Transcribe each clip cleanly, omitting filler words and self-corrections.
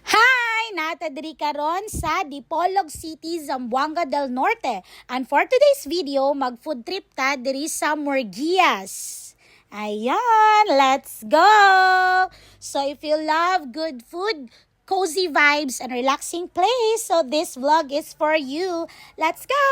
Hi! Nata diri karon sa Dipolog City, Zamboanga del Norte. And for today's video, mag-food trip ta diri sa Morgias. Ayan, let's go! So if you love good food, cozy vibes, and relaxing place, so this vlog is for you. Let's go!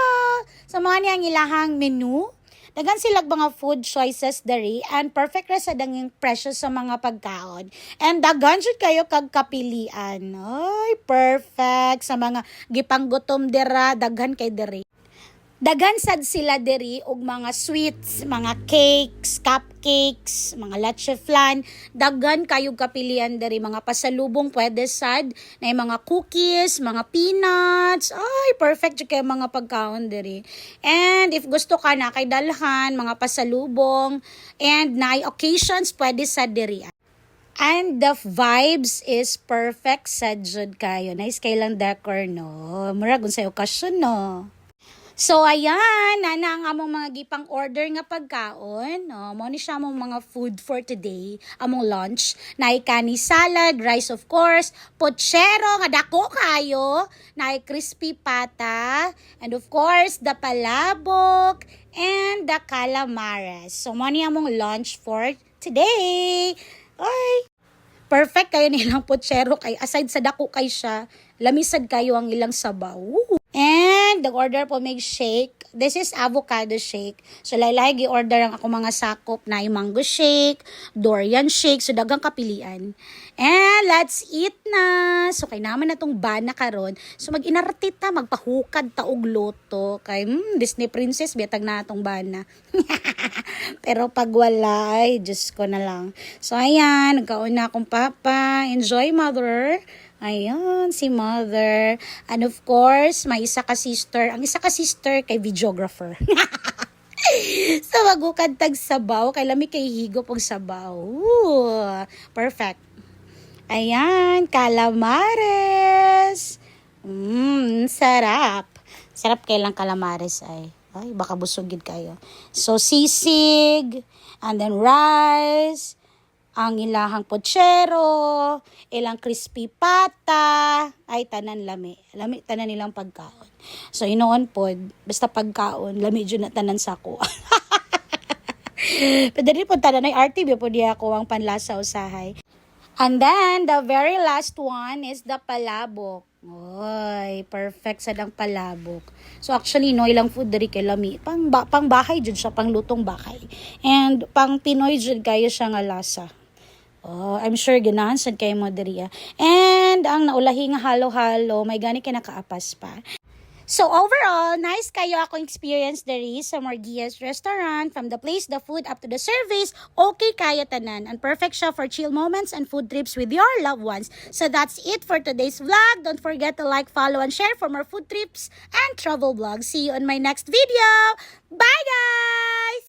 So mga niyang ilahang menu. Dagan sila mga food choices diri and perfect ra sa danging presyo sa mga pagkaon. And daghan jud kayo kag kapilian. Ay, perfect sa mga gipanggutom dira, daghan kay diri. Daghan sad sila diri og mga sweets, mga cakes, cupcakes, mga leche flan, daghan kayog kapilian diri, mga pasalubong pwede sad na mga cookies, mga peanuts. Ay, perfect jud kay mga pagkaon diri. And if gusto ka na kay dalhan mga pasalubong and na occasions pwede sad diri. And the vibes is perfect sad jud kayo. Nice kay lang decor no. Murag unsay okasyon no. So ayan, nana ang among mga gipang order nga pagkaon. No, mo ni siya among mga food for today, among lunch. Naay kani salad, rice of course, pochero nga dako kayo, naay crispy pata, and of course the palabok and the calamares. So mo ni among lunch for today. Ay, perfect kayo nilang pochero kay aside sa dako kay siya, lamisad kayo ang ilang sabaw. And the order po make shake. This is avocado shake. So laylay gi-order ang ako mga sakop na yung mango shake, durian shake, so dagang kapilian. And let's eat na. So kay naman na tong bana karon. So mag-inartit ta, magpahukad ta og loto kay Disney princess biatag na atong bana. Pero pag wala, ay Diyos ko na lang. So ayan, nagkaon na akong papa. Enjoy, mother. Ayan, si mother. And of course, may isa ka sister. Ang isa ka sister kay videographer. So, magukad tag sabaw. Kay lami kay higop og sabaw. Ooh, perfect. Ayan, calamares. Sarap. Sarap kay lang calamares ay. Ay, baka busogid kayo. So, sisig. And then rice. Ang ilahang pochero, ilang crispy pata, ay tanan lami. Lami tanan nilang pagkaon. So inoon pod, basta pagkaon, lami jud na tanan sako. Pero rin po tanan ay RTV po di ako ang panlasa usahay. And then the very last one is the palabok. Oy, perfect sa dang palabok. So actually no ilang food diri kay lami. Pang bahay jud siya, pang lutong bahay. And pang Pinoy jud kayo siya nga lasa. Oh, I'm sure ganahan sad kay mo diriya. And ang naulahi nga halo-halo, may gani kay nakaapas pa. So overall, nice kayo akong experience diri sa Morgias restaurant. From the place, the food, up to the service, okay kayo tanan. And perfect siya for chill moments and food trips with your loved ones. So that's it for today's vlog. Don't forget to like, follow, and share for more food trips and travel vlogs. See you on my next video. Bye guys!